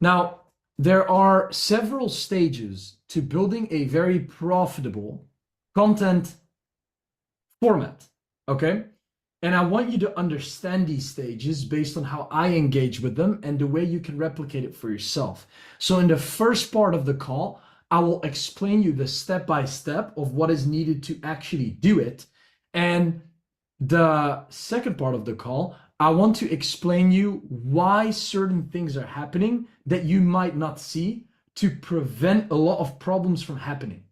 Now, there are several stages to building a very profitable content format. Okay. And I want you to understand these stages based on how I engage with them and the way you can replicate it for yourself. So, in the first part of the call, I will explain you the step by step of what is needed to actually do it. And the second part of the call, I want to explain you why certain things are happening that you might not see to prevent a lot of problems from happening.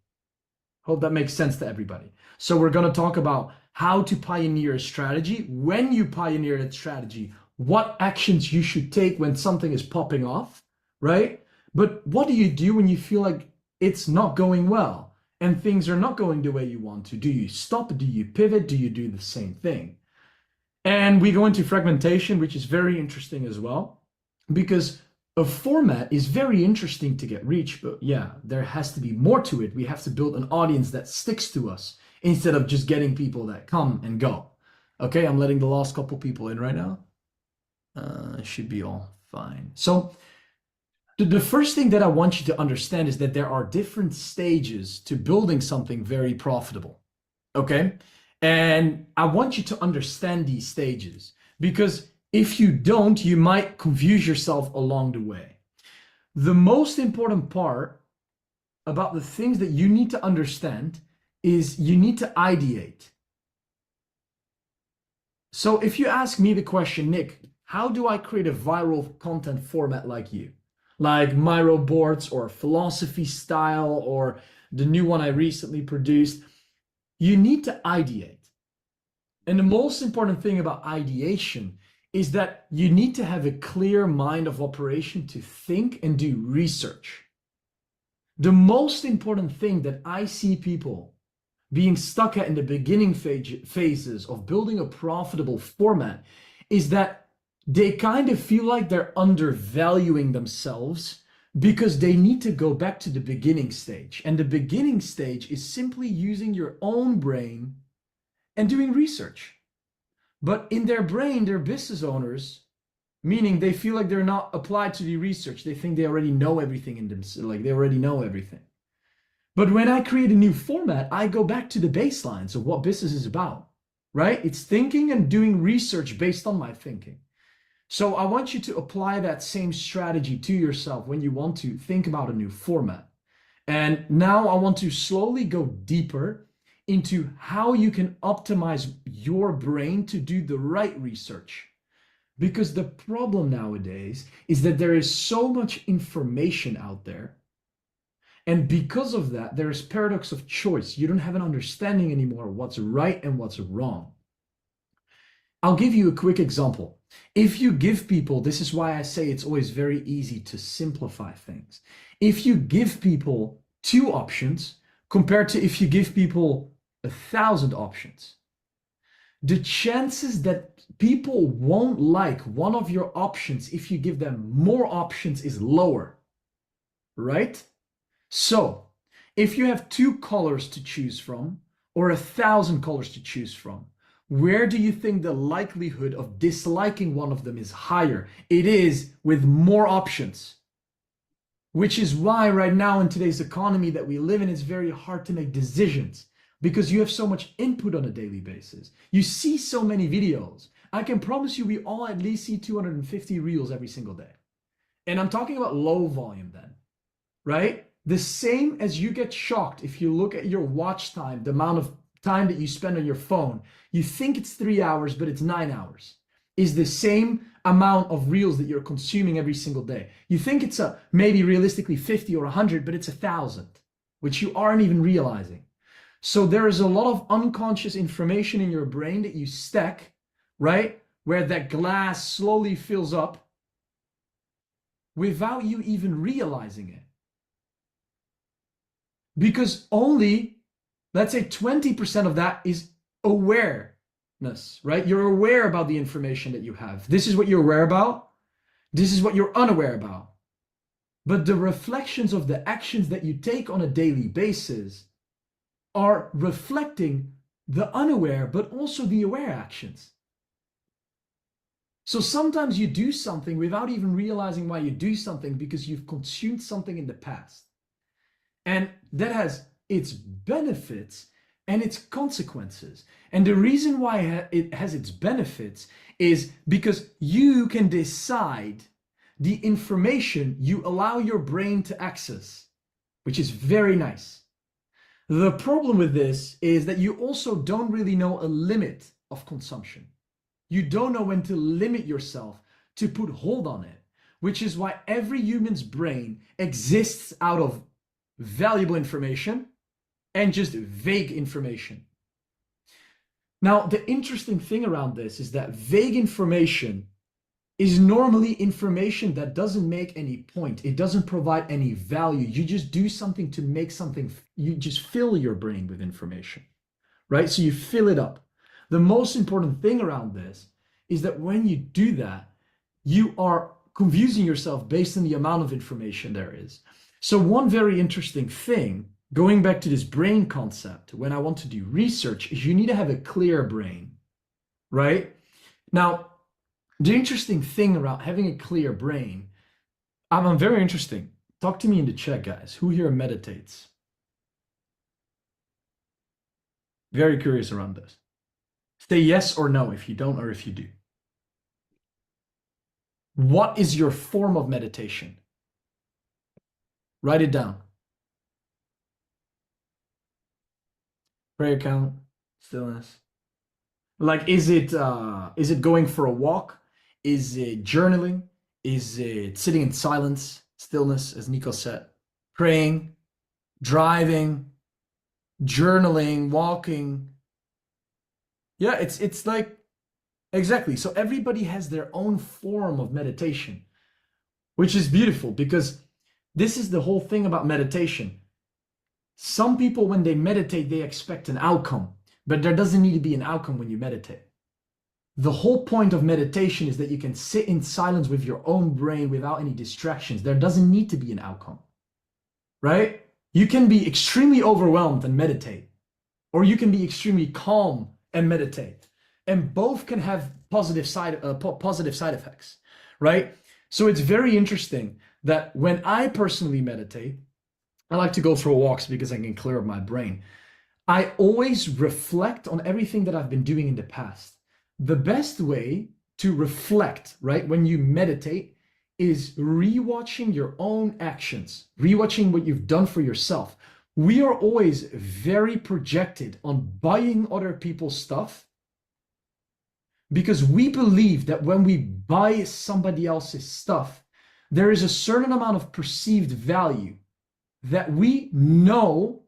Hope that makes sense to everybody. So we're going to talk about how to pioneer a strategy, when you pioneer that strategy, what actions you should take when something is popping off, right? But what do you do when you feel like it's not going well and things are not going the way you want to? Do you stop? Do you pivot? Do you do the same thing? And we go into fragmentation, which is very interesting as well, because a format is very interesting to get reach, but yeah, there has to be more to it. We have to build an audience that sticks to us instead of just getting people that come and go. Okay, I'm letting the last couple people in right now. It should be all fine. So the first thing that I want you to understand is that there are different stages to building something very profitable. Okay, and I want you to understand these stages because if you don't, you might confuse yourself along the way. The most important part about the things that you need to understand is you need to ideate. So if you ask me the question, Nick, how do I create a viral content format like you? Like Miro boards or philosophy style or the new one I recently produced, you need to ideate. And the most important thing about ideation is that you need to have a clear mind of operation to think and do research. The most important thing that I see people being stuck at in the beginning phases of building a profitable format is that they kind of feel like they're undervaluing themselves because they need to go back to the beginning stage. And the beginning stage is simply using your own brain and doing research. But in their brain, they're business owners, meaning they feel like they're not applied to the research. They think they already know everything in them, like they already know everything. But when I create a new format, I go back to the baselines of what business is about, right? It's thinking and doing research based on my thinking. So I want you to apply that same strategy to yourself when you want to think about a new format. And now I want to slowly go deeper into how you can optimize your brain to do the right research. Because the problem nowadays is that there is so much information out there. And because of that, there is paradox of choice. You don't have an understanding anymore of what's right and what's wrong. I'll give you a quick example. If you give people, this is why I say it's always very easy to simplify things. If you give people 2 options compared to if you give people 1,000 options, the chances that people won't like one of your options if you give them more options is lower, right? So if you have 2 colors to choose from or 1,000 colors to choose from, where do you think the likelihood of disliking one of them is higher? It is with more options. Which is why right now in today's economy that we live in, it's very hard to make decisions because you have so much input on a daily basis. You see so many videos. I can promise you we all at least see 250 reels every single day. And I'm talking about low volume then, right? The same as you get shocked if you look at your watch time, the amount of time that you spend on your phone, you think it's 3 hours, but it's 9 hours, is the same amount of reels that you're consuming every single day. You think it's maybe realistically 50 or 100, but it's 1,000, which you aren't even realizing. So there is a lot of unconscious information in your brain that you stack, right? Where that glass slowly fills up without you even realizing it. Because only, let's say 20% of that is awareness, right? You're aware about the information that you have. This is what you're aware about. This is what you're unaware about. But the reflections of the actions that you take on a daily basis are reflecting the unaware, but also the aware actions. So sometimes you do something without even realizing why you do something because you've consumed something in the past. And that has its benefits and its consequences. And the reason why it has its benefits is because you can decide the information you allow your brain to access, which is very nice. The problem with this is that you also don't really know a limit of consumption. You don't know when to limit yourself to put hold on it, which is why every human's brain exists out of valuable information and just vague information. Now, the interesting thing around this is that vague information is normally information that doesn't make any point. It doesn't provide any value. You just do something to make something, you just fill your brain with information, right? So you fill it up. The most important thing around this is that when you do that, you are confusing yourself based on the amount of information there is. So one very interesting thing, going back to this brain concept, when I want to do research, is you need to have a clear brain, right? Now, the interesting thing about having a clear brain, I'm very interesting. Talk to me in the chat, guys. Who here meditates? Very curious around this. Say yes or no if you don't or if you do. What is your form of meditation? Write it down. Prayer count, stillness. Like, is it going for a walk? Is it journaling? Is it sitting in silence, stillness, as Nico said? Praying, driving, journaling, walking. Yeah, it's like, exactly. So everybody has their own form of meditation, which is beautiful because this is the whole thing about meditation. Some people, when they meditate, they expect an outcome, but there doesn't need to be an outcome when you meditate. The whole point of meditation is that you can sit in silence with your own brain without any distractions. There doesn't need to be an outcome, right? You can be extremely overwhelmed and meditate, or you can be extremely calm and meditate. And both can have positive side effects, right? So it's very interesting that when I personally meditate, I like to go for walks because I can clear up my brain. I always reflect on everything that I've been doing in the past. The best way to reflect, right, when you meditate is rewatching your own actions, rewatching what you've done for yourself. We are always very projected on buying other people's stuff because we believe that when we buy somebody else's stuff, there is a certain amount of perceived value that we know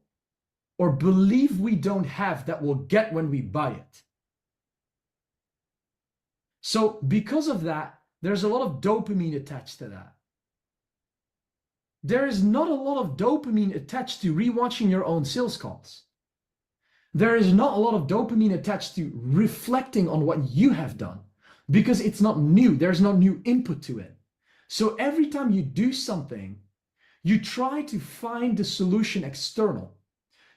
or believe we don't have that we'll get when we buy it. So because of that, there's a lot of dopamine attached to that. There is not a lot of dopamine attached to rewatching your own sales calls. There is not a lot of dopamine attached to reflecting on what you have done because it's not new. There's no new input to it. So every time you do something, you try to find the solution external.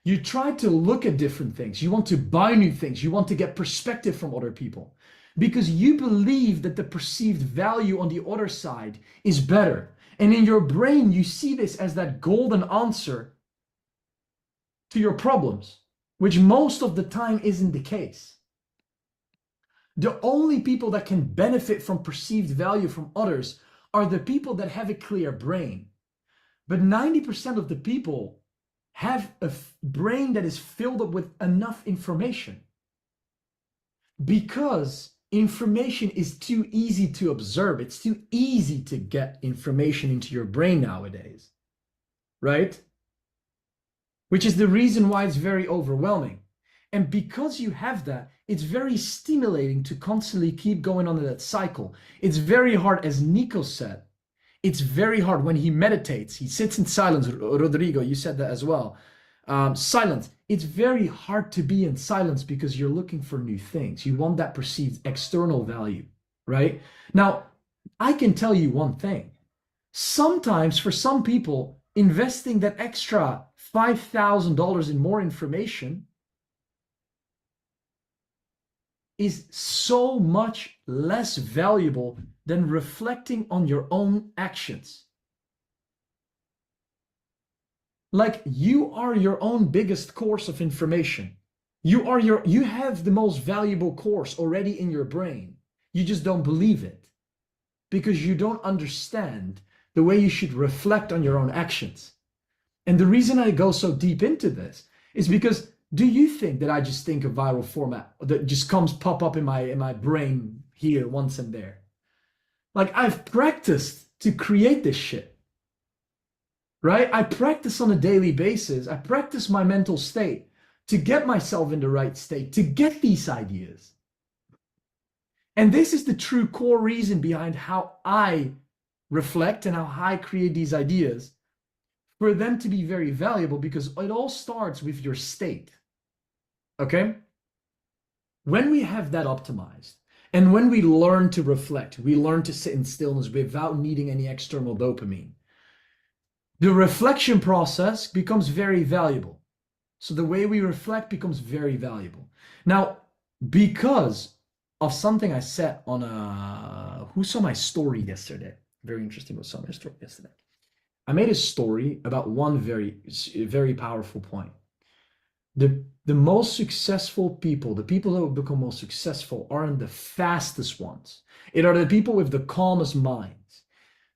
You try to look at different things. You want to buy new things. You want to get perspective from other people because you believe that the perceived value on the other side is better. And in your brain, you see this as that golden answer to your problems, which most of the time isn't the case. The only people that can benefit from perceived value from others are the people that have a clear brain. But 90% of the people have a brain that is filled up with enough information because information is too easy to absorb. It's too easy to get information into your brain nowadays, right? Which is the reason why it's very overwhelming. And because you have that, it's very stimulating to constantly keep going on that cycle. It's very hard, as Nico said, it's very hard when he meditates, he sits in silence. Rodrigo, you said that as well. Silence. It's very hard to be in silence because you're looking for new things. You want that perceived external value, right? Now, I can tell you one thing. Sometimes for some people, investing that extra $5,000 in more information is so much less valuable than reflecting on your own actions. Like, you are your own biggest course of information. You have the most valuable course already in your brain. You just don't believe it because you don't understand the way you should reflect on your own actions. And the reason I go so deep into this is because, do you think that I just think a viral format that just comes pop up in my brain here once and there? Like, I've practiced to create this shit, right? I practice on a daily basis. I practice my mental state to get myself in the right state, to get these ideas. And this is the true core reason behind how I reflect and how I create these ideas, for them to be very valuable, because it all starts with your state. Okay? When we have that optimized, and when we learn to reflect, we learn to sit in stillness without needing any external dopamine, the reflection process becomes very valuable. So the way we reflect becomes very valuable. Now, because of something I said on who saw my story yesterday? Very interesting who saw my story yesterday. I made a story about one very powerful point. The most successful people, the people that will become most successful, aren't the fastest ones. It are the people with the calmest minds.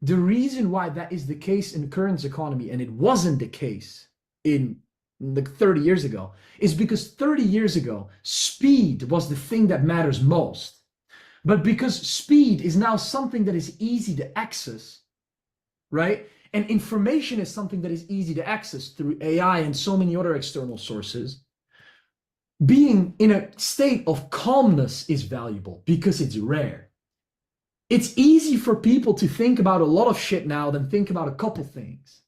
The reason why that is the case in the current economy, and it wasn't the case in like 30 years ago, is because 30 years ago, speed was the thing that matters most. But because speed is now something that is easy to access, right? And information is something that is easy to access through AI and so many other external sources, being in a state of calmness is valuable because it's rare. It's easy for people to think about a lot of shit now than think about a couple things.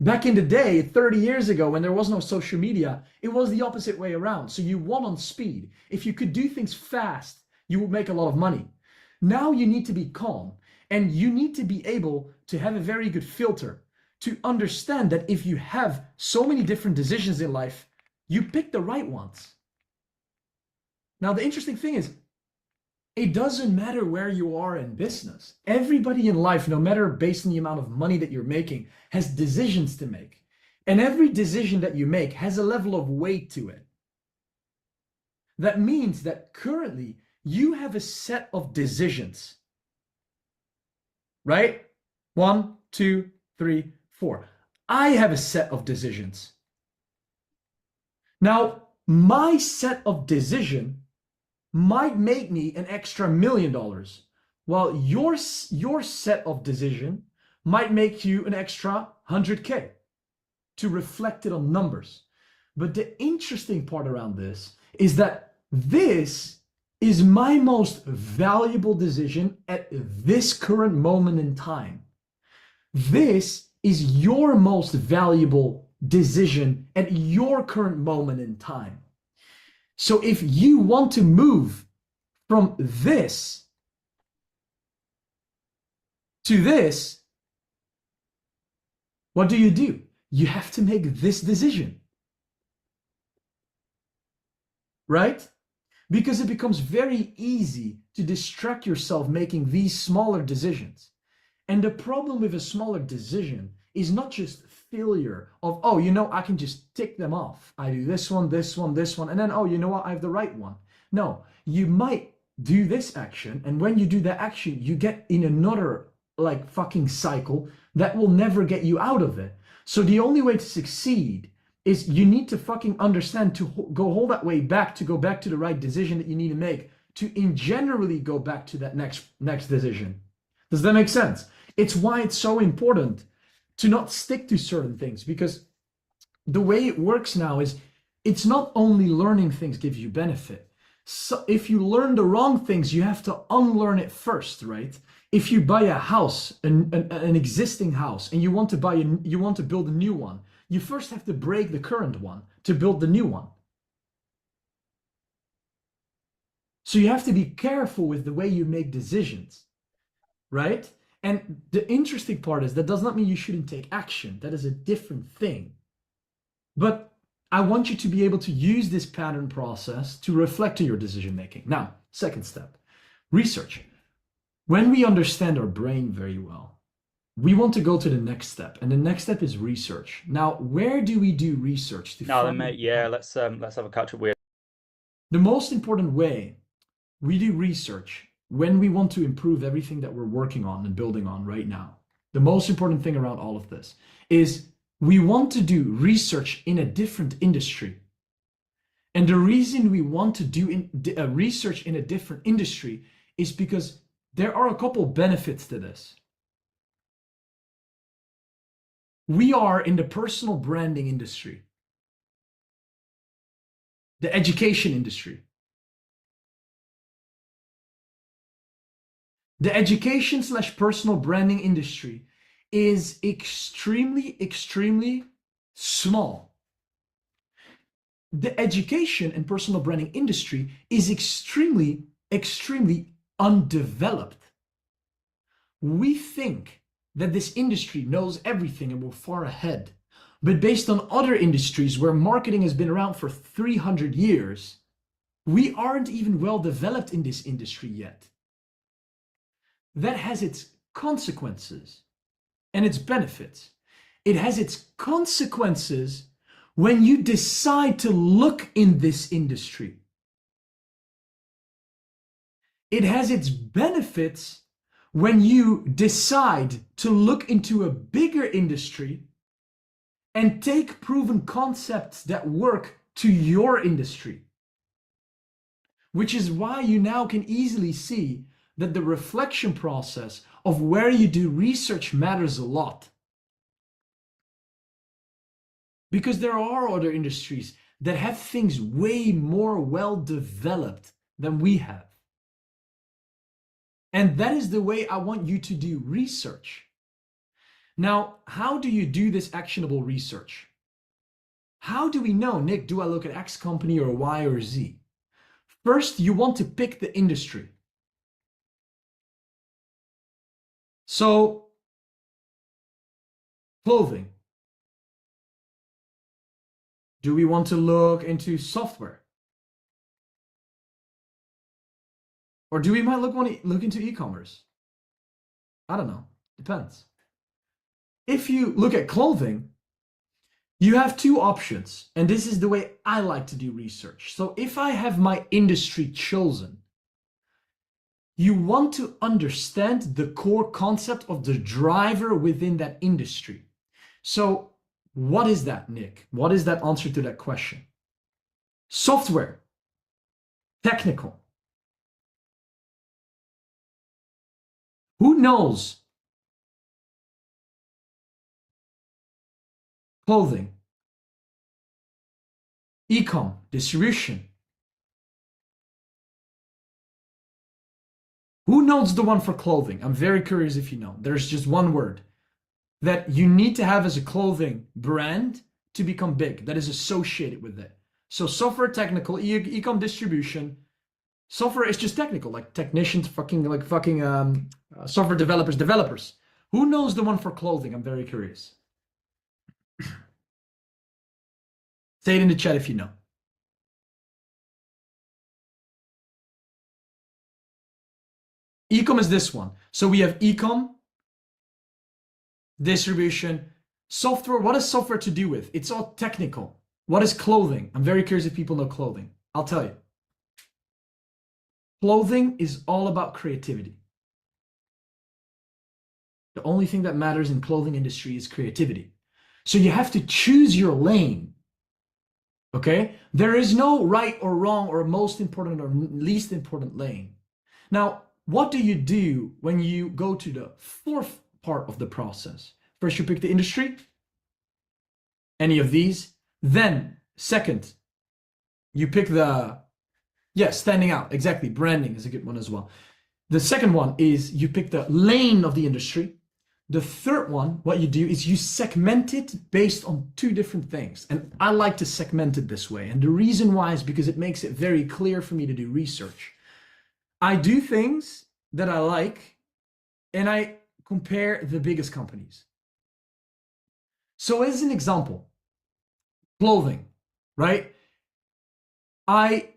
Back in the day, 30 years ago, when there was no social media, it was the opposite way around. So you won on speed. If you could do things fast, you would make a lot of money. Now you need to be calm, and you need to be able to have a very good filter to understand that if you have so many different decisions in life, you pick the right ones. Now, the interesting thing is, it doesn't matter where you are in business. Everybody in life, no matter based on the amount of money that you're making, has decisions to make. And every decision that you make has a level of weight to it. That means that currently you have a set of decisions, right? 1, 2, 3, 4. I have a set of decisions. Now, my set of decision might make me an extra $1 million, while your set of decision might make you an extra 100K, to reflect it on numbers. But the interesting part around this is that this is my most valuable decision at this current moment in time. This is your most valuable decision at your current moment in time. So if you want to move from this to this, what do? You have to make this decision, right? Because it becomes very easy to distract yourself making these smaller decisions. And the problem with a smaller decision is not just failure of, oh, I can just tick them off. I do this one, this one, this one, and then, oh, you know what? I have the right one. No, you might do this action, and when you do that action, you get in another like fucking cycle that will never get you out of it. So the only way to succeed is you need to fucking understand to go all that way back, to go back to the right decision that you need to make, to in generally go back to that next decision. Does that make sense? It's why it's so important to not stick to certain things, because the way it works now is it's not only learning things gives you benefit. So if you learn the wrong things, you have to unlearn it first, right? If you buy a house, an existing house, and you want to build a new one, you first have to break the current one to build the new one. So you have to be careful with the way you make decisions, right? And the interesting part is that does not mean you shouldn't take action. That is a different thing. But I want you to be able to use this pattern process to reflect on your decision making. Now, second step, research. When we understand our brain very well, we want to go to the next step, and the next step is research. Now, where do we do research to Now then, find? mate, yeah, let's have a catch up with. The most important way we do research when we want to improve everything that we're working on and building on right now. The most important thing around all of this is we want to do research in a different industry. And the reason we want to do research in a different industry is because there are a couple benefits to this. We are in the personal branding industry, the education industry. The education slash personal branding industry is extremely, extremely small. The education and personal branding industry is extremely, extremely undeveloped. We think that this industry knows everything and we're far ahead. But based on other industries where marketing has been around for 300 years, we aren't even well developed in this industry yet. That has its consequences and its benefits. It has its consequences when you decide to look in this industry. It has its benefits when you decide to look into a bigger industry and take proven concepts that work to your industry. Which is why you now can easily see that the reflection process of where you do research matters a lot. Because there are other industries that have things way more well developed than we have. And that is the way I want you to do research. Now, how do you do this actionable research? How do we know, Nick, do I look at X company or Y or Z? First, you want to pick the industry. So, clothing. Do we want to look into software? Or do we might look into e-commerce? I don't know. Depends. If you look at clothing, you have two options. And this is the way I like to do research. So if I have my industry chosen, you want to understand the core concept of the driver within that industry. So what is that, Nick? What is that answer to that question? Software, technical. Who knows? Clothing, e-com, distribution. Who knows the one for clothing? I'm very curious if you know. There's just one word that you need to have as a clothing brand to become big that is associated with it. So software, technical, e-com, distribution. Software is just technical, like technicians, software developers. Who knows the one for clothing? I'm very curious. Say it in the chat if you know. Ecom is this one. So we have ecom, distribution, software. What is software to do with? It's all technical. What is clothing? I'm very curious if people know clothing. I'll tell you. Clothing is all about creativity. The only thing that matters in clothing industry is creativity. So you have to choose your lane. Okay? There is no right or wrong or most important or least important lane. Now, what do you do when you go to the fourth part of the process? First, you pick the industry, any of these. Then, second, you pick standing out. Exactly. Branding is a good one as well. The second one is you pick the lane of the industry. The third one, what you do is you segment it based on two different things. And I like to segment it this way. And the reason why is because it makes it very clear for me to do research. I do things that I like, and I compare the biggest companies. So as an example, clothing. right? I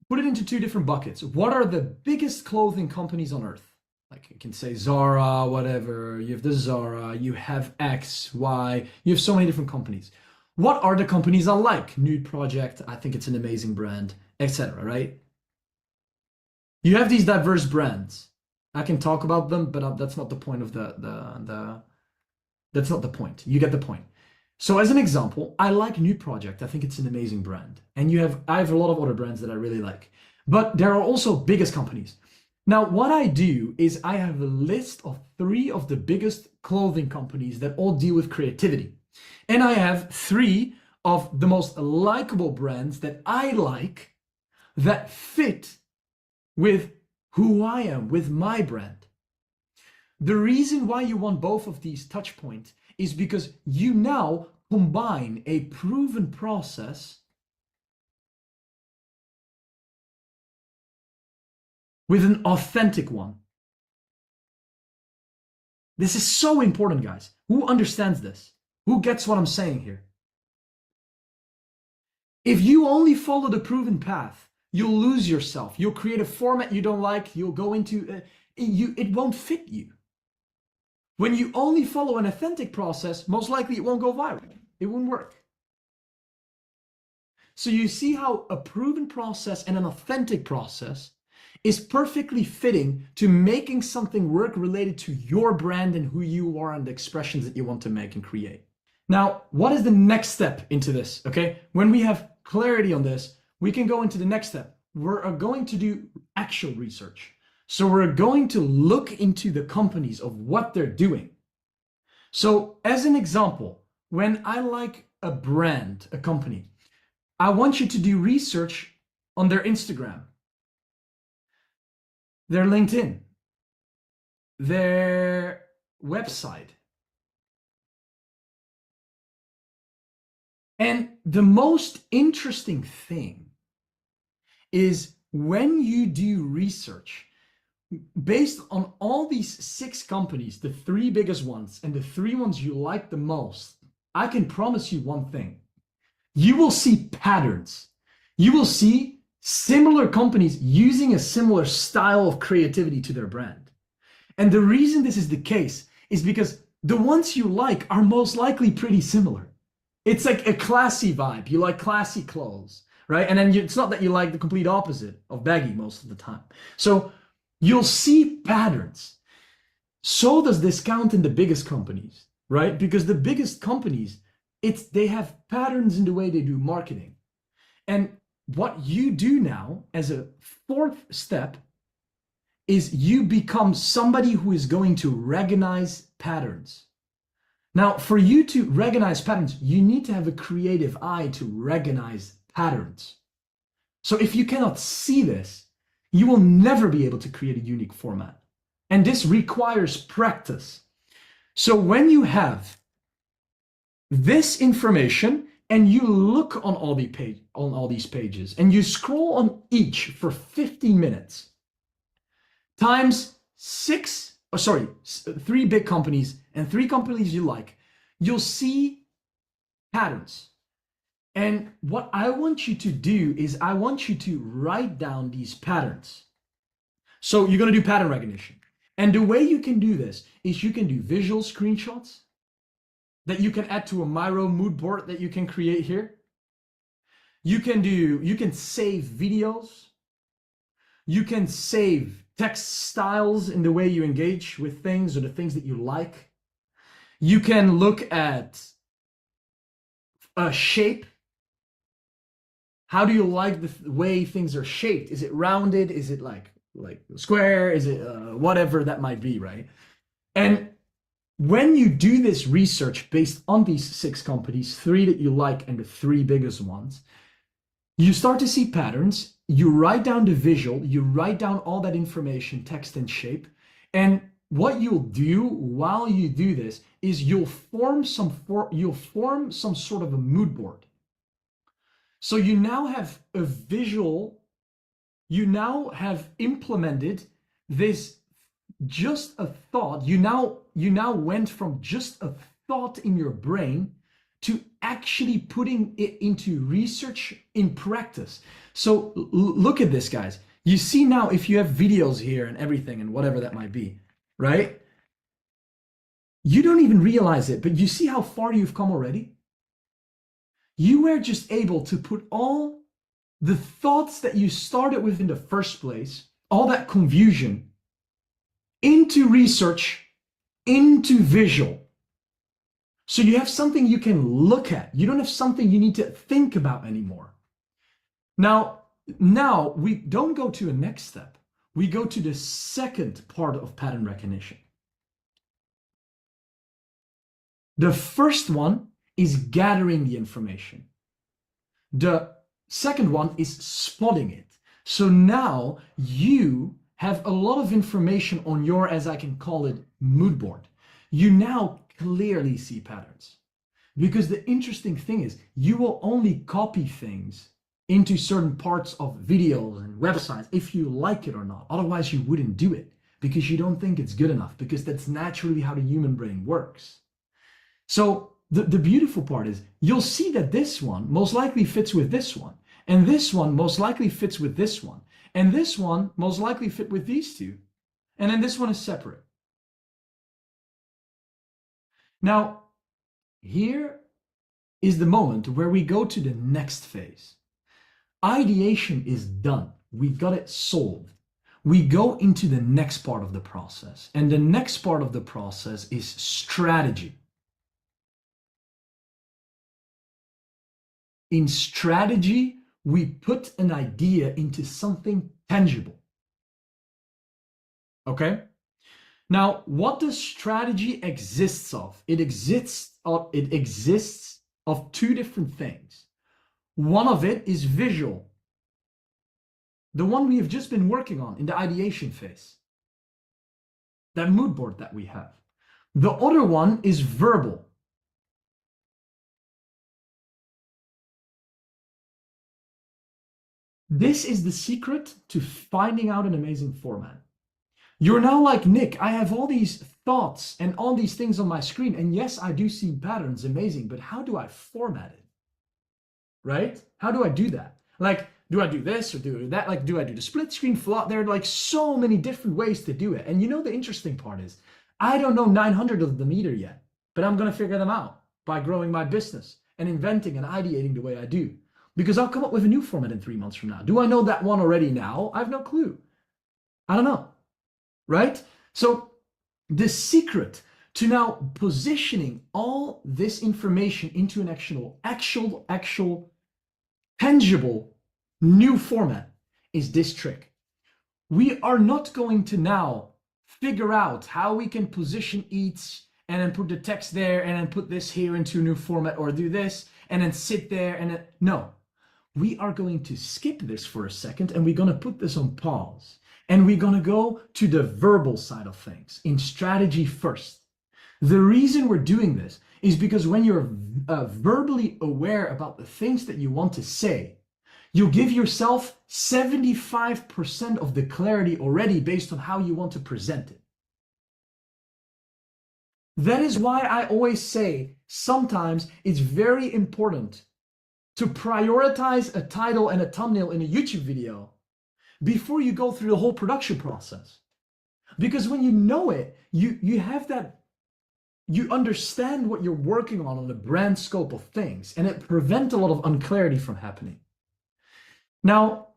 put it into two different buckets. What are the biggest clothing companies on earth? Like you can say Zara, whatever. You have the Zara, you have X, Y, you have so many different companies. What are the companies I like? Nude Project, I think it's an amazing brand, etc. Right? You have these diverse brands. I can talk about them, but that's not the point of the that's not the point. You get the point. So as an example, I like Nude Project. I think it's an amazing brand. And I have a lot of other brands that I really like. But there are also biggest companies. Now, what I do is I have a list of 3 of the biggest clothing companies that all deal with creativity. And I have 3 of the most likable brands that I like that fit with who I am, with my brand. The reason why you want both of these touch points is because you now combine a proven process with an authentic one. This is so important, guys. Who understands this? Who gets what I'm saying here? If you only follow the proven path, you'll lose yourself. You'll create a format you don't like. You'll go into it won't fit you. When you only follow an authentic process, most likely it won't go viral. It won't work. So you see how a proven process and an authentic process is perfectly fitting to making something work related to your brand and who you are and the expressions that you want to make and create. Now, what is the next step into this? Okay, when we have clarity on this, we can go into the next step. We're going to do actual research. So we're going to look into the companies of what they're doing. So as an example, when I like a brand, a company, I want you to do research on their Instagram, their LinkedIn, their website. And the most interesting thing is when you do research based on all these 6 companies, the 3 biggest ones and the 3 ones you like the most, I can promise you one thing. You will see patterns. You will see similar companies using a similar style of creativity to their brand. And the reason this is the case is because the ones you like are most likely pretty similar. It's like a classy vibe. You like classy clothes, right? And then it's not that you like the complete opposite of baggy most of the time. So you'll see patterns. So does this count in the biggest companies, right? Because the biggest companies, they have patterns in the way they do marketing. And what you do now as a 4th step is you become somebody who is going to recognize patterns. Now, for you to recognize patterns, you need to have a creative eye to recognize patterns. So if you cannot see this, you will never be able to create a unique format. And this requires practice. So when you have this information and you look on all these pages and you scroll on each for 15 minutes times 3 big companies and 3 companies you like, you'll see patterns. And what I want you to do is I want you to write down these patterns. So you're going to do pattern recognition. And the way you can do this is you can do visual screenshots that you can add to a Miro mood board that you can create here. You can save videos. You can save text styles in the way you engage with things or the things that you like. You can look at a shape. How do you like the way things are shaped? Is it rounded? Is it like square? Is it whatever that might be, right? And when you do this research based on these 6 companies, 3 that you like and the 3 biggest ones, you start to see patterns. You write down the visual, you write down all that information, text and shape. And what you'll do while you do this is you'll form some sort of a mood board. So you now have a visual, you now have implemented this just a thought. You now went from just a thought in your brain to actually putting it into research in practice. So look at this, guys. You see now, if you have videos here and everything and whatever that might be, right? You don't even realize it, but you see how far you've come already? You were just able to put all the thoughts that you started with in the first place, all that confusion, into research, into visual. So you have something you can look at. You don't have something you need to think about anymore. Now we don't go to a next step. We go to the second part of pattern recognition. The first one is gathering the information. The second one is spotting it. So now you have a lot of information on your, as I can call it, mood board. You now clearly see patterns. Because the interesting thing is, you will only copy things into certain parts of videos and websites if you like it or not. Otherwise, you wouldn't do it because you don't think it's good enough, because that's naturally how the human brain works. So the beautiful part is, you'll see that this one most likely fits with this one, and this one most likely fits with this one, and this one most likely fit with these two, and then this one is separate. Now, here is the moment where we go to the next phase. Ideation is done. We got it solved. We go into the next part of the process, and the next part of the process is strategy. In strategy, we put an idea into something tangible. Okay? Now, what does strategy exists of? It exists of two different things. One of it is visual. The one we have just been working on in the ideation phase. That mood board that we have. The other one is verbal. This is the secret to finding out an amazing format. You're now like, Nick, I have all these thoughts and all these things on my screen. And yes, I do see patterns, amazing, but how do I format it? Right? How do I do that? Like, do I do this or do that? Like, do I do the split screen float? There are like so many different ways to do it. And you know, the interesting part is, I don't know 900 of them either yet, but I'm going to figure them out by growing my business and inventing and ideating the way I do. Because I'll come up with a new format in 3 months from now. Do I know that one already now? I have no clue. I don't know. Right? So the secret to now positioning all this information into an actual, tangible new format is this trick. We are not going to now figure out how we can position each and then put the text there and then put this here into a new format, or do this and then sit there and then, no. We are going to skip this for a second and we're going to put this on pause. And we're going to go to the verbal side of things, in strategy first. The reason we're doing this is because when you're verbally aware about the things that you want to say, you'll give yourself 75% of the clarity already based on how you want to present it. That is why I always say sometimes it's very important to prioritize a title and a thumbnail in a YouTube video before you go through the whole production process. Because when you know it, you have that, you understand what you're working on the brand scope of things, and it prevents a lot of unclarity from happening. Now,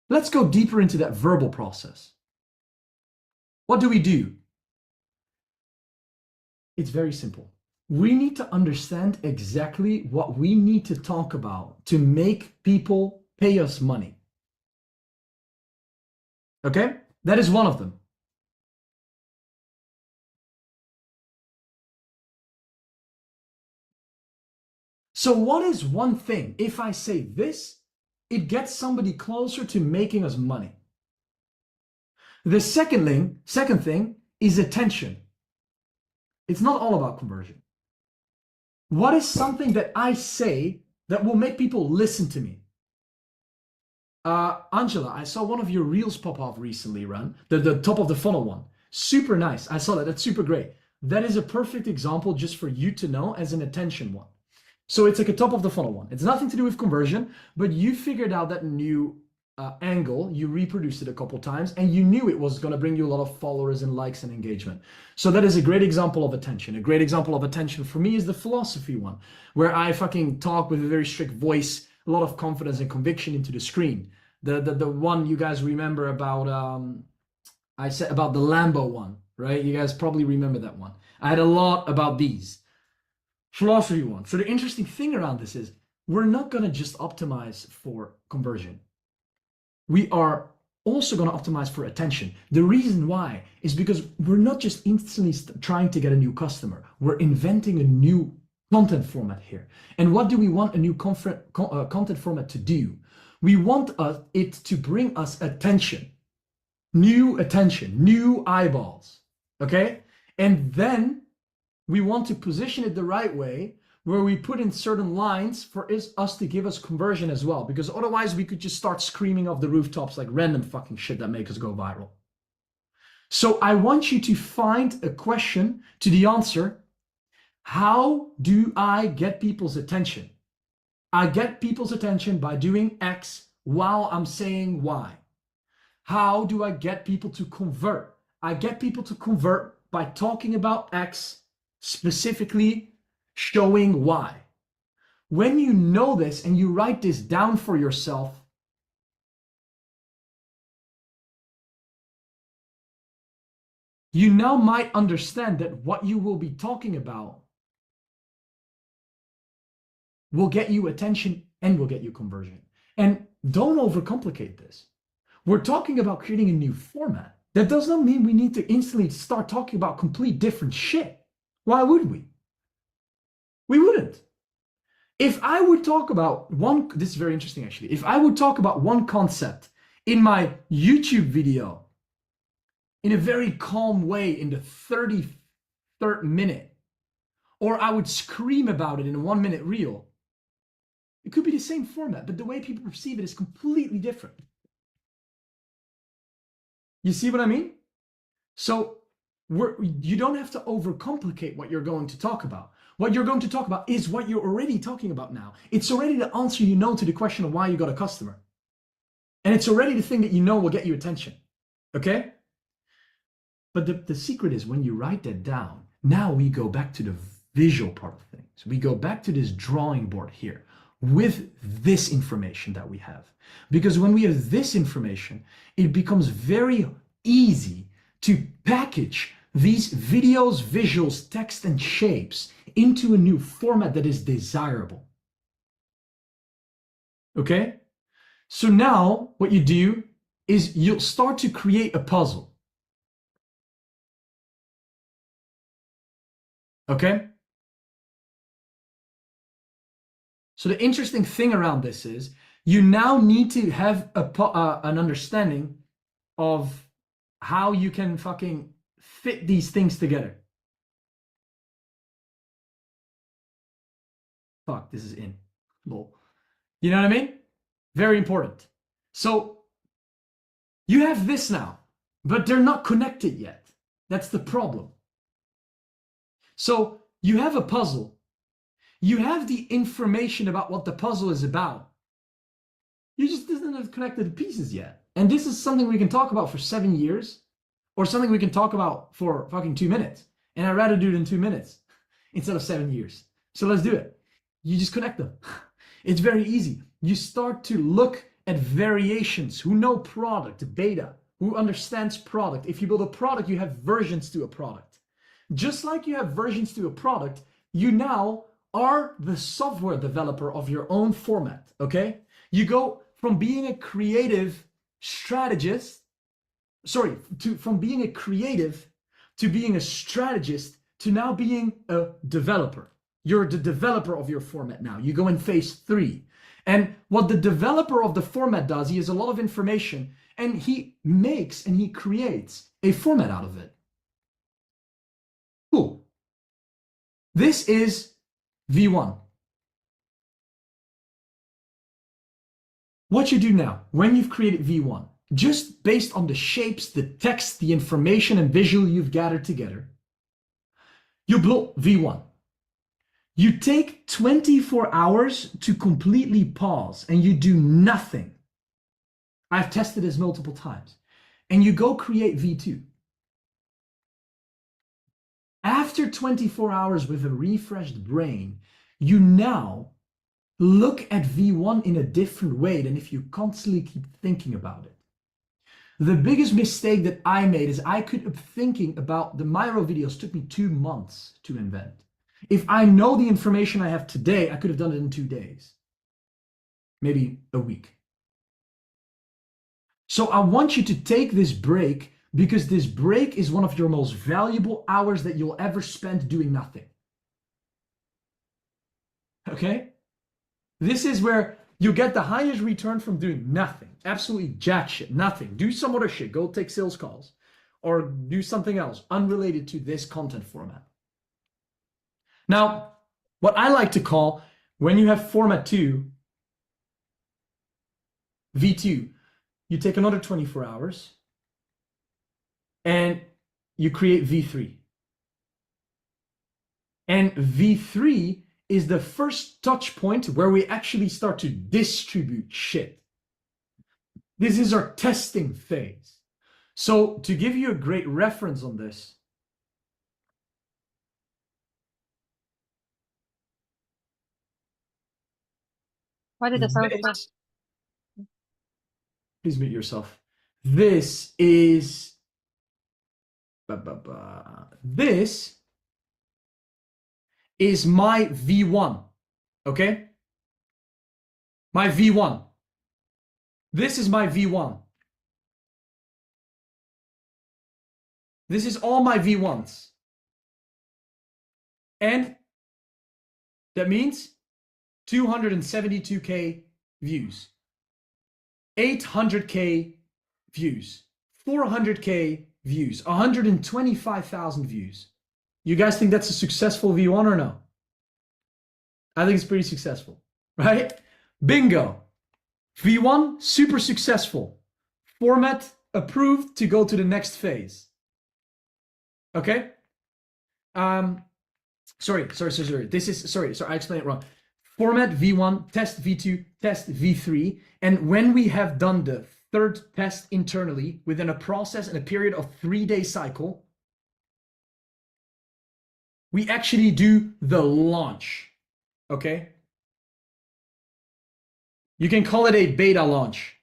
let's go deeper into that verbal process. What do we do? It's very simple. We need to understand exactly what we need to talk about to make people pay us money. Okay? That is one of them. So what is one thing, if I say this, it gets somebody closer to making us money? The second thing is attention. It's not all about conversion. What is something that I say that will make people listen to me? Angela, I saw one of your reels pop off recently, Ran. The top of the funnel one. Super nice. I saw that. That's super great. That is a perfect example just for you to know as an attention one. So it's like a top of the funnel one. It's nothing to do with conversion, but you figured out that new angle, you reproduced it a couple times, and you knew it was going to bring you a lot of followers and likes and engagement. So that is a great example of attention. A great example of attention for me is the philosophy one, where I fucking talk with a very strict voice, a lot of confidence and conviction into the screen. The one you guys remember about, I said about the Lambo one, right? You guys probably remember that one. I had a lot about these. Philosophy one. So the interesting thing around this is we're not going to just optimize for conversion. We are also going to optimize for attention. The reason why is because we're not just instantly trying to get a new customer. We're inventing a new content format here. And what do we want a new content format to do? We want it to bring us attention, new eyeballs, okay? And then we want to position it the right way, where we put in certain lines for us to give us conversion as well, because otherwise we could just start screaming off the rooftops like random fucking shit that make us go viral. So I want you to find a question to the answer, how do I get people's attention? I get people's attention by doing X while I'm saying Y. How do I get people to convert? I get people to convert by talking about X, specifically showing Y. When you know this and you write this down for yourself, you now might understand that what you will be talking about will get you attention and will get you conversion. And don't overcomplicate this. We're talking about creating a new format. That does not mean we need to instantly start talking about complete different shit. Why would we? We wouldn't. If I would talk about one, this is very interesting actually. If I would talk about one concept in my YouTube video in a very calm way in the 33rd minute, or I would scream about it in a 1 minute reel, it could be the same format, but the way people perceive it is completely different. You see what I mean? So you don't have to overcomplicate what you're going to talk about. What you're going to talk about is what you're already talking about now. It's already the answer you know to the question of why you got a customer. And it's already the thing that you know will get you attention. Okay? But the secret is when you write that down, now we go back to the visual part of things. We go back to this drawing board here with this information that we have. Because when we have this information, it becomes very easy to package these videos, visuals, text, and shapes into a new format that is desirable. Okay? So now what you do is you'll start to create a puzzle. Okay? So the interesting thing around this is you now need to have an understanding of how you can fucking fit these things together. Fuck, this is in. Lol. You know what I mean? Very important. So you have this now, but they're not connected yet. That's the problem. So you have a puzzle. You have the information about what the puzzle is about. You just didn't have connected the pieces yet. And this is something we can talk about for 7 years, or something we can talk about for fucking 2 minutes. And I'd rather do it in 2 minutes instead of 7 years. So let's do it. You just connect them. It's very easy. You start to look at variations, who know product, beta, who understands product. If you build a product, you have versions to a product. Just like you have versions to a product, you now are the software developer of your own format, okay? You go from being a creative strategist, from being a creative to being a strategist to now being a developer. You're the developer of your format now. You go in phase 3. And what the developer of the format does, he has a lot of information and he makes and he creates a format out of it. Cool. This is V1. What you do now, when you've created V1, just based on the shapes, the text, the information and visual you've gathered together, you build V1. You take 24 hours to completely pause and you do nothing. I've tested this multiple times. And you go create V2. After 24 hours with a refreshed brain, you now look at V1 in a different way than if you constantly keep thinking about it. The biggest mistake that I made is I could have thinking about the Miro videos took me 2 months to invent. If I know the information I have today, I could have done it in 2 days, maybe a week. So I want you to take this break because this break is one of your most valuable hours that you'll ever spend doing nothing. Okay? This is where you get the highest return from doing nothing. Absolutely jack shit, nothing. Do some other shit. Go take sales calls or do something else unrelated to this content format. Now, what I like to call when you have format 2, V2, you take another 24 hours and you create V3. And V3 is the first touch point where we actually start to distribute shit. This is our testing phase. So to give you a great reference on this, Why did the sound go? Please mute yourself. This is this is my V1. Okay? My V1. This is my V1. This is all my V1s. And that means 272K views, 800K views, 400K views, 125,000 views. You guys think that's a successful V1 or no? I think it's pretty successful, right? Bingo. V1, super successful. Format approved to go to the next phase. Okay? Sorry. This is, sorry, I explained it wrong. Format V1, test V2, test V3. And when we have done the third test internally within a process and a period of 3-day cycle, we actually do the launch. Okay? You can call it a beta launch.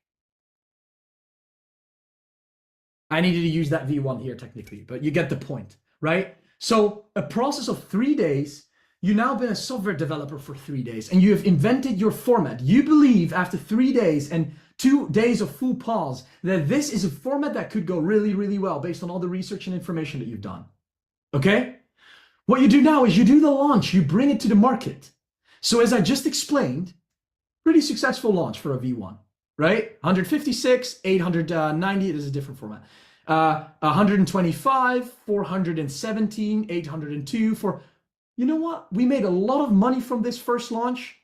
I needed to use that V1 here technically, but you get the point, right? So a process of 3 days, you've now been a software developer for 3 days and you have invented your format. You believe after 3 days and 2 days of full pause that this is a format that could go really, really well based on all the research and information that you've done. Okay? What you do now is you do the launch, you bring it to the market. So as I just explained, pretty successful launch for a V1, right? 156, 890, it is a different format. 125, 417, 802 for, you know what? We made a lot of money from this first launch.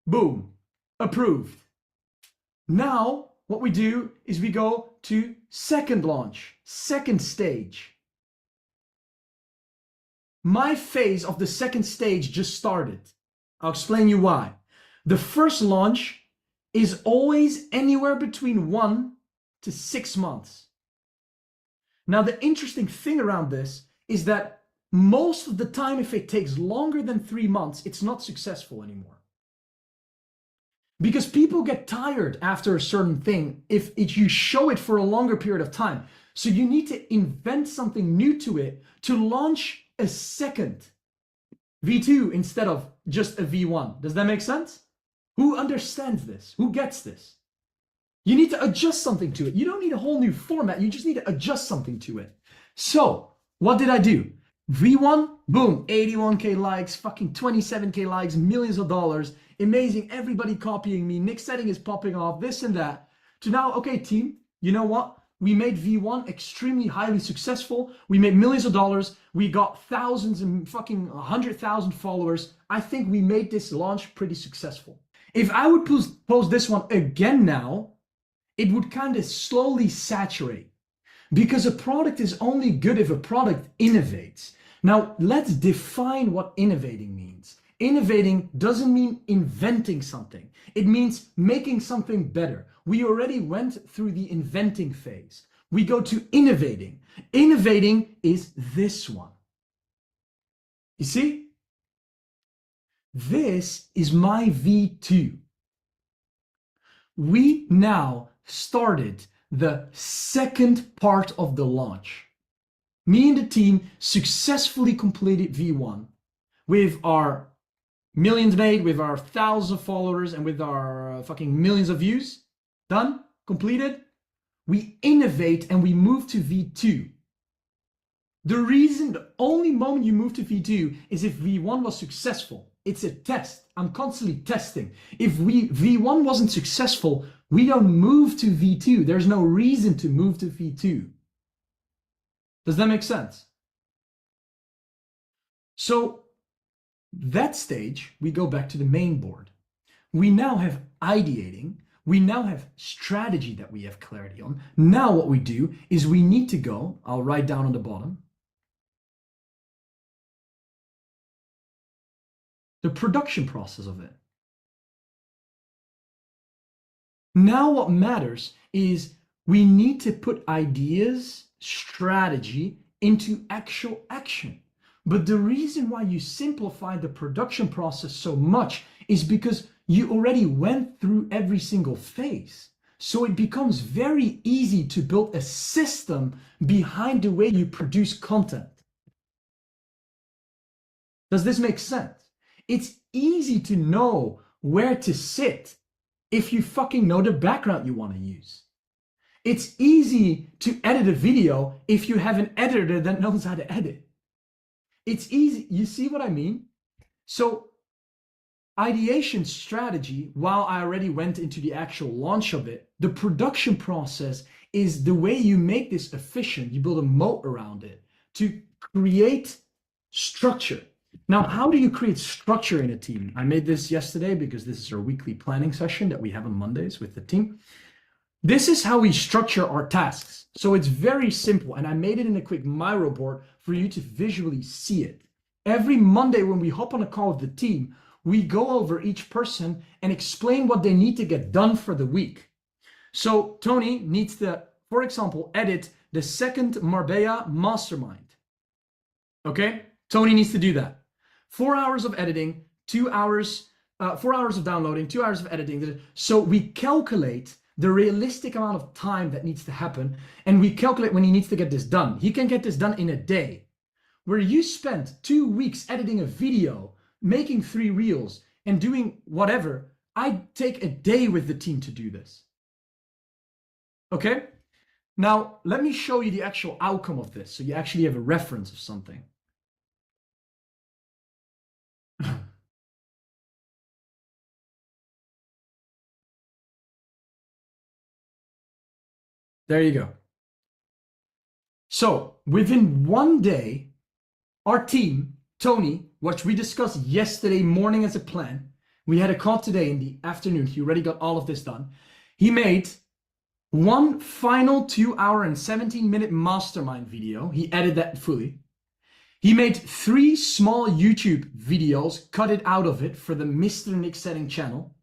Boom, approved. Now, what we do is we go to second launch, second stage. My phase of the second stage just started. I'll explain you why. The first launch is always anywhere between 1 to 6 months. Now, the interesting thing around this is that most of the time, if it takes longer than 3 months, it's not successful anymore. Because people get tired after a certain thing if you show it for a longer period of time. So you need to invent something new to it to launch a second V2 instead of just a V1. Does that make sense? Who understands this? Who gets this? You need to adjust something to it. You don't need a whole new format. You just need to adjust something to it. So what did I do? V1, boom, 81K likes, fucking 27K likes, millions of dollars. Amazing, everybody copying me. Nick's setting is popping off, this and that. To now, okay, team, you know what? We made V1 extremely highly successful. We made millions of dollars. We got thousands and fucking 100,000 followers. I think we made this launch pretty successful. If I would post this one again now, it would kind of slowly saturate because a product is only good if a product innovates. Now, let's define what innovating means. Innovating doesn't mean inventing something. It means making something better. We already went through the inventing phase. We go to innovating. Innovating is this one. You see? This is my V2. We now started the second part of the launch. Me and the team successfully completed V1 with our millions made, with our 1,000 followers, and with our fucking millions of views. Done, completed. We innovate and we move to V2. The only moment you move to V2 is if V1 was successful. It's a test. I'm constantly testing. If V1 wasn't successful, we don't move to V2. There's no reason to move to V2. Does that make sense? So that stage, we go back to the main board. We now have ideating. We now have strategy that we have clarity on. Now what we do is we need to go, I'll write down on the bottom, the production process of it. Now what matters is we need to put ideas, strategy into actual action. But the reason why you simplify the production process so much is because you already went through every single phase. So it becomes very easy to build a system behind the way you produce content. Does this make sense? It's easy to know where to sit if you fucking know the background you want to use. It's easy to edit a video if you have an editor that knows how to edit. It's easy. You see what I mean? So ideation strategy, while I already went into the actual launch of it, the production process is the way you make this efficient. You build a moat around it to create structure. Now, how do you create structure in a team? I made this yesterday because this is our weekly planning session that we have on Mondays with the team. This is how we structure our tasks. So it's very simple, and I made it in a quick Miro board for you to visually see it. Every Monday when we hop on a call with the team, we go over each person and explain what they need to get done for the week. So Tony needs to, for example, edit the second Marbella mastermind. Okay? Tony needs to do that. 4 hours of editing, 2 hours, 4 hours of downloading, 2 hours of editing. So we calculate the realistic amount of time that needs to happen, and we calculate when he needs to get this done. He can get this done in a day. Where you spent 2 weeks editing a video, making 3 reels, and doing whatever, I take a day with the team to do this. Okay? Now, let me show you the actual outcome of this, so you actually have a reference of something. There you go. So within 1 day, our team, Tony, which we discussed yesterday morning as a plan, we had a call today in the afternoon. He already got all of this done. He made one final 2 hour and 17-minute mastermind video. He edited that fully. He made 3 small YouTube videos, cut it out of it for the Mr. Nick Setting channel.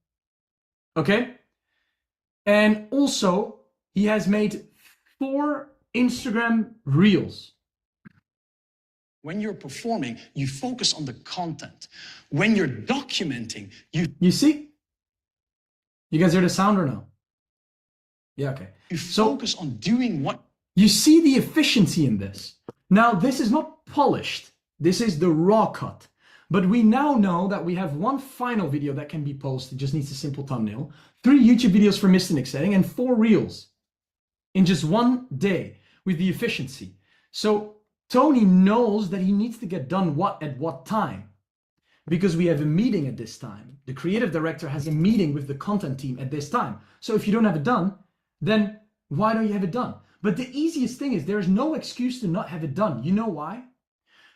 Okay? And also, he has made 4 Instagram reels. When you're performing, you focus on the content. When you're documenting, You see? You guys hear the sound or no? Yeah, okay. you focus on doing what You see the efficiency in this. Now, this is not polished. This is the raw cut. But we now know that we have 1 final video that can be posted, just needs a simple thumbnail, 3 YouTube videos for Mr. Nick Setting, and 4 reels in just 1 day with the efficiency. So Tony knows that he needs to get done what at what time, because we have a meeting at this time. The creative director has a meeting with the content team at this time. So if you don't have it done, then why don't you have it done? But the easiest thing is there's no excuse to not have it done. You know why?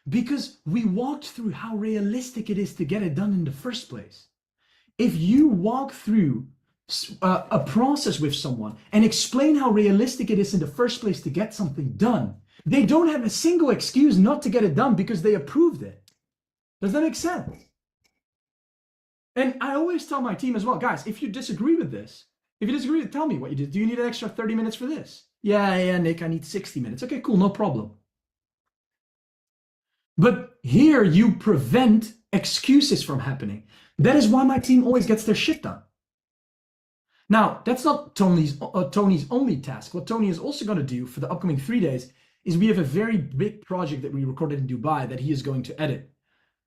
Because we walked through how realistic it is to get it done in the first place. If you walk through a process with someone and explain how realistic it is in the first place to get something done, they don't have a single excuse not to get it done because they approved it. Does that make sense? And I always tell my team as well, guys, if you disagree with this, tell me what you did. Do you need an extra 30 minutes for this? Yeah, Nick, I need 60 minutes. Okay, cool, no problem. But here you prevent excuses from happening. That is why my team always gets their shit done. Now, that's not Tony's only task. What Tony is also going to do for the upcoming 3 days is we have a very big project that we recorded in Dubai that he is going to edit.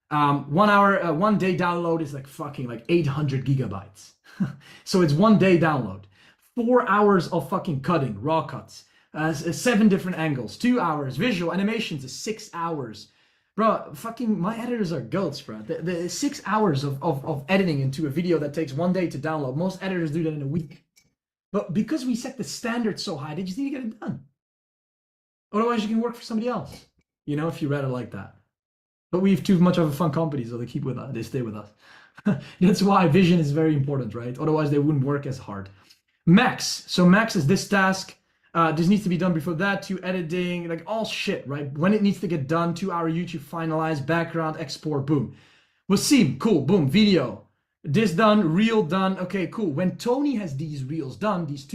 1 hour, 1 day download is like fucking like 800 gigabytes. So it's 1 day download. 4 hours of fucking cutting, raw cuts, 7 different angles, 2 hours, visual animations is 6 hours. Bro, fucking my editors are goats, bro. The 6 hours of editing into a video that takes 1 day to download, most editors do that in a week. But because we set the standard so high, they just need to get it done. Otherwise, you can work for somebody else, you know, if you read it like that. But we have too much of a fun company, so they keep with us. They stay with us. That's why vision is very important, right? Otherwise, they wouldn't work as hard. Max. So Max is this task. This needs to be done before that, to editing, like all shit, right? When it needs to get done, 2 hour YouTube finalize, background, export, boom. Wasim, cool, boom, video. This done, reel done, okay, cool. When Tony has these reels done, these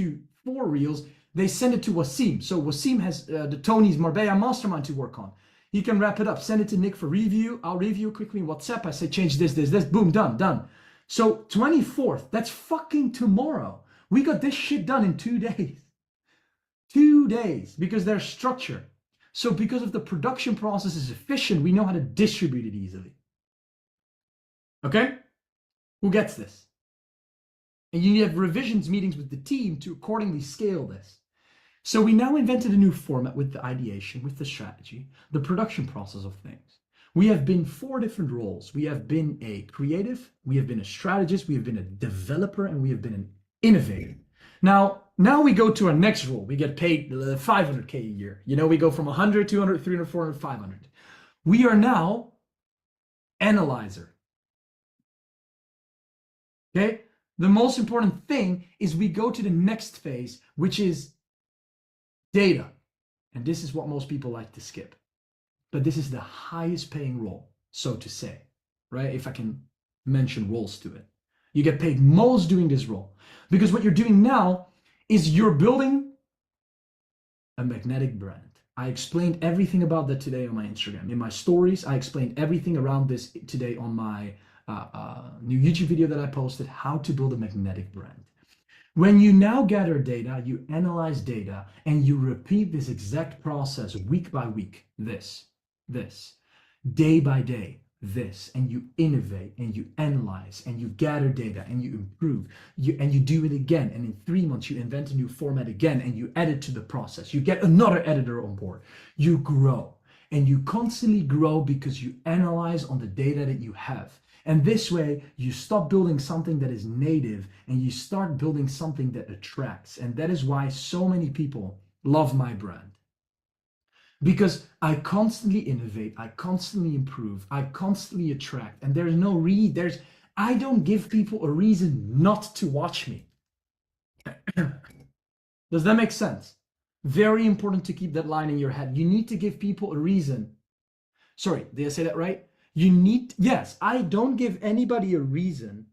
4 reels, they send it to Wasim. So Wasim has the Tony's Marbella Mastermind to work on. He can wrap it up, send it to Nick for review. I'll review quickly in WhatsApp. I say, change this, boom, done. So 24th, that's fucking tomorrow. We got this shit done in 2 days. 2 days, because there's structure. So because of the production process is efficient, we know how to distribute it easily. Okay? Who gets this? And you have revisions meetings with the team to accordingly scale this. So we now invented a new format with the ideation, with the strategy, the production process of things. We have been 4 different roles. We have been a creative, we have been a strategist, we have been a developer, and we have been an innovator. Now we go to our next role. We get paid 500K a year. You know, we go from 100, 200, 300, 400, 500. We are now analyzer. Okay? The most important thing is we go to the next phase, which is data. And this is what most people like to skip. But this is the highest paying role, so to say, right? If I can mention roles to it. You get paid most doing this role. Because what you're doing now is you're building a magnetic brand. I explained everything about that today on my Instagram. In my stories, I explained everything around this today on my new YouTube video that I posted, how to build a magnetic brand. When you now gather data, you analyze data, and you repeat this exact process week by week, this, day by day, this, and you innovate and you analyze and you gather data and you improve, and you do it again, and in 3 months you invent a new format again and you add it to the process. You get another editor on board. You grow, and you constantly grow because you analyze on the data that you have. And this way you stop building something that is native and you start building something that attracts. And that is why so many people love my brand. Because I constantly innovate, I constantly improve, I constantly attract, and I don't give people a reason not to watch me. Does that make sense? Very important to keep that line in your head. You need to give people a reason. Sorry, did I say that right? Yes, I don't give anybody a reason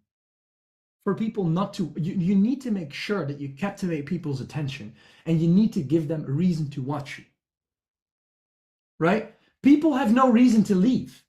for people not to. You need to make sure that you captivate people's attention, and you need to give them a reason to watch you. Right? People have no reason to leave.